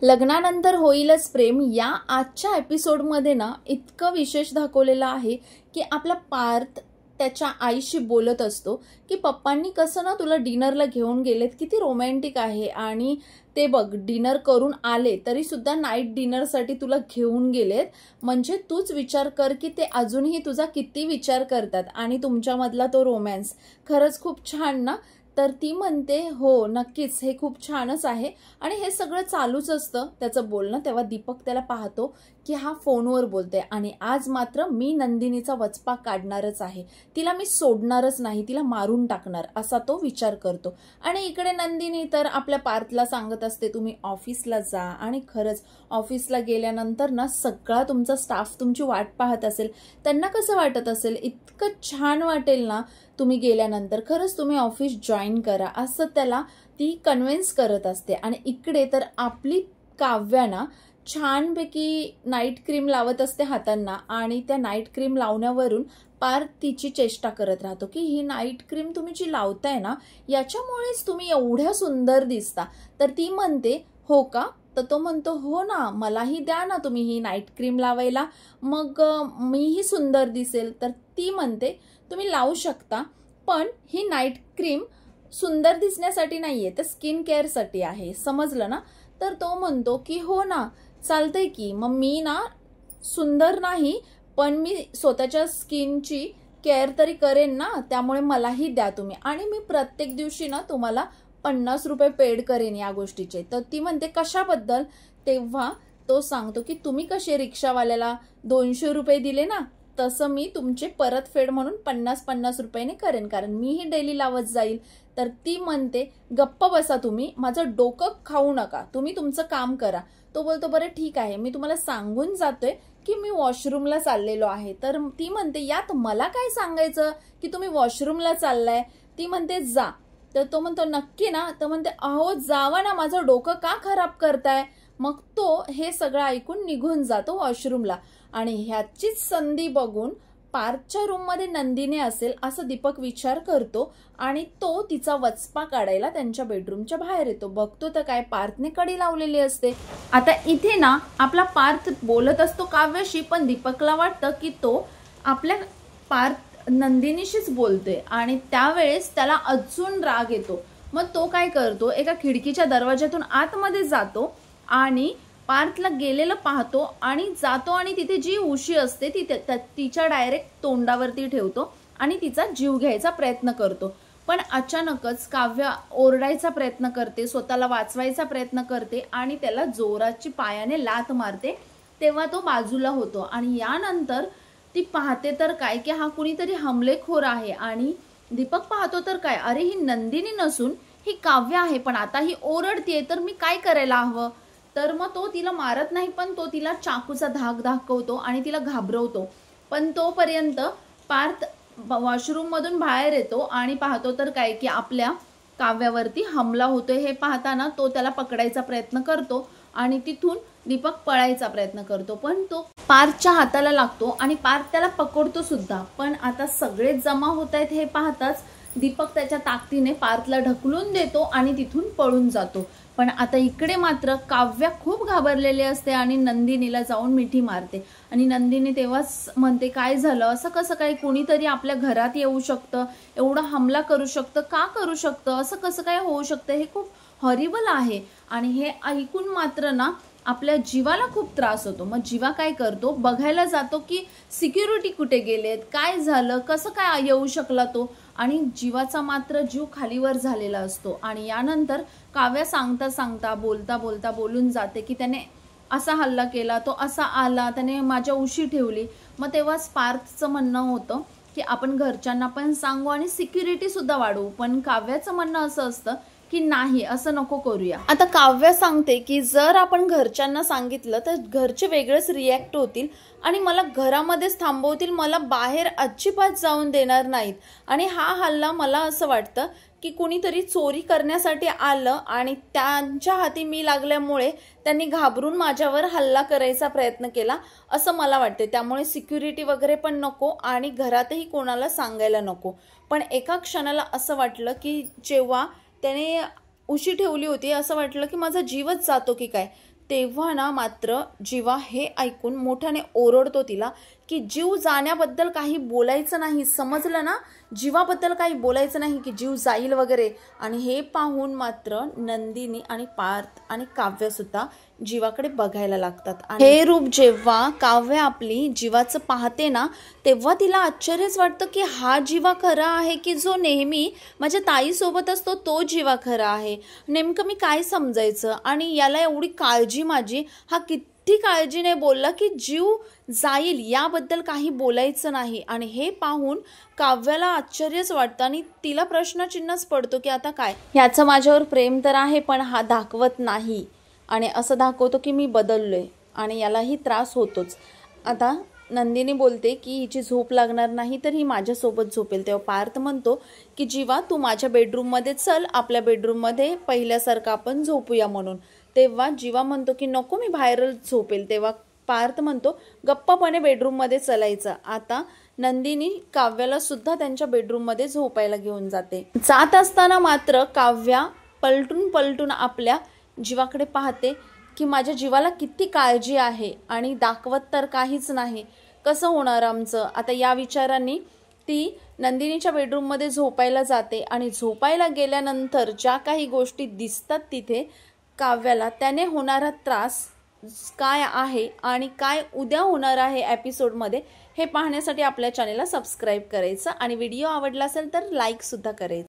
लग्नानंतर होईलच प्रेम या आजच्या एपिसोडमध्ये ना इतकं विशेष दाखवलेलं आहे की आपला पार्थ त्याच्या आईशी बोलत असतो की पप्पांनी कसं ना तुला डिनरला घेऊन गेलेत, किती रोमॅन्टिक आहे. आणि ते बघ डिनर करून आले तरी सुद्धा नाईट डिनरसाठी तुला घेऊन गेलेत, म्हणजे तूच विचार कर की ते अजूनही तुझा किती विचार करतात आणि तुमच्यामधला तो रोमॅन्स खरंच खूप छान ना. तर ती म्हणते हो नक्कीच हे खूप छानच आहे. आणि हे सगळं चालूच असतं त्याचं बोलणं, तेव्हा दीपक त्याला पाहतो की हा फोनवर बोलते आणि आज मात्र मी नंदिनीचा वचपा काढणारच आहे, तिला मी सोडणारच नाही, तिला मारून टाकणार असा तो विचार करतो. आणि इकडे नंदिनी तर आपल्या पार्थला सांगत असते तुम्ही ऑफिसला जा. आणि खरंच ऑफिसला गेल्यानंतर ना सगळा तुमचा स्टाफ तुमची वाट पाहत असेल, त्यांना कसं वाटत असेल, इतकं छान वाटेल ना तुम्ही गेल्यानंतर, खरंच तुम्ही ऑफिस जॉईन करा असं त्याला ती कन्व्हिन्स करत असते. आणि इकडे तर आपली काव्या ना छानपैकी नाईट क्रीम लावत असते हातांना आणि त्या नाईट क्रीम लावण्यावरून पार्थ तिची चेष्टा करत राहतो की ही नाईट क्रीम तुम्ही जी लावताय ना याच्यामुळेच तुम्ही एवढ्या सुंदर दिसता. तर ती म्हणते हो का, तर तो म्हणतो हो ना, मलाही द्या ना तुम्ही ही नाईट क्रीम लावायला, मग मीही सुंदर दिसेल. तर ती म्हणते तुम्ही लावू शकता, पण ही नाईट क्रीम सुंदर दिसण्यासाठी नाहीये, तर स्किन केअरसाठी आहे, समजलं ना. तर तो म्हणतो की हो ना चालतंय की, मग मी ना सुंदर नाही पण मी स्वतःच्या स्किनची केअर तरी करेन ना, त्यामुळे मलाही द्या तुम्ही आणि मी प्रत्येक दिवशी ना तुम्हाला 50 रुपये पेड करेन या गोष्टीचे. तर ती म्हणते कशाबद्दल, तेव्हा तो सांगतो की तुम्ही कसे रिक्षावाल्याला 200 रुपये दिले ना, तसं मी तुमचे परतफेड म्हणून 50-50 रुपयाने करेन, कारण मीही डेली लावत जाईल. तर ती म्हणते गप्प बसा तुम्ही, माझं डोकं खाऊ नका, तुम्ही तुमचं काम करा. तो बोलतो बरं ठीक आहे, मी तुम्हाला सांगून जातोय की मी वॉशरूमला चाललेलो आहे. तर ती म्हणते यात मला काय सांगायचं की तुम्ही वॉशरूमला चाललाय. ती म्हणते जा. तर तो म्हणतो नक्की ना, तर म्हणते अहो जावा ना, माझं डोकं का खराब करताय. मग तो हे सगळं ऐकून निघून जातो वॉशरूमला. आणि ह्याचीच संधी बघून पार्थच्या रूममध्ये नंदिनी असेल असं दीपक विचार करतो आणि तो तिचा वचपा काढायला त्यांच्या बेडरूमच्या बाहेर येतो. बघतो तर काय पार्थने कडी लावलेली असते. आता इथे ना आपला पार्थ बोलत असतो काव्याशी, पण दीपकला वाटतं की तो आपल्या पार्थ नंदिनीशीच बोलतोय आणि त्यावेळेस त्याला अजून राग येतो. मग तो काय करतो, एका खिडकीच्या दरवाज्यातून आतमध्ये जातो आणि पार्थला गेलेलं पाहतो आणि जातो आणि तिथे जी उशी असते ती तिच्या डायरेक्ट तोंडावरती ठेवतो आणि तिचा जीव घ्यायचा प्रयत्न करतो. पण अचानकच काव्या ओरडायचा प्रयत्न करते, स्वतःला वाचवायचा प्रयत्न करते आणि त्याला जोराची पायाने लाथ मारते, तेव्हा तो बाजूला होतो. आणि यानंतर ती पाहते तर काय की हा कुणीतरी हमलेखोर आहे. आणि दीपक पाहतो तर काय, अरे ही नंदिनी नसून ही काव्या आहे, पण आता ही ओरडतीये तर मी काय करायला हवं. तर मग तो तिला मारत नाही, पण तो तिला चाकूचा धाक दाखवतो आणि तिला घाबरवतो. पण तोपर्यंत पार्थ वॉशरूम मधून बाहेर येतो आणि पाहतो तर काय की आपल्या काव्यावरती हमला होतोय. हे पाहताना तो त्याला पकडायचा प्रयत्न करतो आणि तिथून दीपक पळायचा प्रयत्न करतो, पण तो पार्थच्या हाताला लागतो आणि पार्थ त्याला पकडतो सुद्धा. पण आता सगळेच जमा होत आहेत हे पाहताच दीपक त्याच्या ताकदीने पार्थला ढकलून देतो आणि तिथून पळून जातो. पण आता इकडे मात्र काव्या खूप घाबरलेली असते आणि नंदिनीला जाऊन मिठी मारते. आणि नंदिनी तेव्हाच म्हणते काय झालं, असं कसं काय, कोणीतरी आपल्या घरात येऊ शकतं, एवढा हमला करू शकतं, का करू शकतं, असं कसं काय होऊ शकतं, हे खूप हॉरिबल आहे. आणि हे ऐकून मात्र ना आपल्या जीवाला खूप त्रास होतो. मग जीवा काय करतो, बघायला जातो की सिक्युरिटी कुठे गेलेत, काय झालं, कसं काय येऊ शकला तो. आणि जीवाचा मात्र जीव खालीवर झालेला असतो. आणि यानंतर काव्या सांगता सांगता बोलता बोलता बोलून जाते की त्याने असा हल्ला केला, तो असा आला, त्याने माझ्या उशी ठेवली. मग तेव्हाच पार्थचं म्हणणं होतं की आपण घरच्यांना पण सांगू आणि सिक्युरिटी सुद्धा वाढवू. पण काव्याचं म्हणणं असं असतं की नाही, असं नको करूया. आता काव्या सांगते की जर आपण घरच्यांना सांगितलं तर घरचे वेगळेच रिॲक्ट होतील आणि मला घरामध्येच थांबवतील, मला बाहेर अजिबात जाऊन देणार नाहीत. आणि हा हल्ला मला असं वाटतं की कुणीतरी चोरी करण्यासाठी आलं आणि त्यांच्या हाती मी लागल्यामुळे त्यांनी घाबरून माझ्यावर हल्ला करायचा प्रयत्न केला असं मला वाटते. त्यामुळे सिक्युरिटी वगैरे पण नको आणि घरातही कोणाला सांगायला नको. पण एका क्षणाला असं वाटलं की जेव्हा त्याने उशी ठेवली होती असं वाटलं की माझा जीवच जातो की काय. तेव्हा ना मात्र जीवा हे ऐकून मोठ्याने ओरडतो तिला की जीव जाण्याबद्दल काही बोलायचं नाही, समजलं ना, जीवाबद्दल काही बोलायचं नाही की जीव जाईल वगैरे. आणि हे पाहून मात्र नंदिनी आणि पार्थ आणि काव्य सुद्धा जीवाकडे बघायला लागतात. आणि हे रूप जेव्हा काव्य आपली जीवाचं पाहते ना, तेव्हा तिला आश्चर्यच वाटतं की हा जीवा खरा आहे की जो नेहमी माझ्या ताईसोबत असतो तो जीवा खरा आहे. नेमकं मी काय समजायचं, आणि याला एवढी काळजी माझी, हा किती काळजीने बोलला की जीव जाईल याबद्दल काही बोलायचं नाही. आणि हे पाहून काव्याला आश्चर्यच वाटतं आणि तिला प्रश्नचिन्हच पडतो की आता काय, ह्याचं माझ्यावर प्रेम तर आहे पण हा दाखवत नाही आणि असं दाखवतो की मी बदललोय आणि यालाही त्रास होतोच. आता नंदिनी बोलते की हिची झोप लागणार नाही तर ही माझ्यासोबत झोपेल. तेव्हा पार्थ म्हणतो की जीवा तू माझ्या बेडरूममध्ये चल, आपल्या बेडरूममध्ये पहिल्यासारखं आपण झोपूया म्हणून. तेव्हा जीवा म्हणतो की नको, मी बाहेरच झोपेल. तेव्हा पार्थ म्हणतो गप्पपणे बेडरूममध्ये चलायचं. आता नंदिनी काव्याला सुद्धा त्यांच्या बेडरूममध्ये झोपायला घेऊन जाते. जात असताना मात्र काव्या पलटून पलटून आपल्या जीवाकडे पाहते की माझ्या जीवाला किती काळजी आहे आणि दाखवत तर काहीच नाही, कसं होणार आमचं आता. या विचारांनी ती नंदिनीच्या बेडरूममध्ये झोपायला जाते आणि झोपायला गेल्यानंतर ज्या काही गोष्टी दिसतात तिथे काव्याला, त्याने होणारा त्रास काय आहे आणि काय उद्या होणार आहे एपिसोडमध्ये, हे पाहण्यासाठी आपल्या चॅनेलला सबस्क्राईब करायचं आणि व्हिडिओ आवडला असेल तर लाईक सुद्धा करायचं.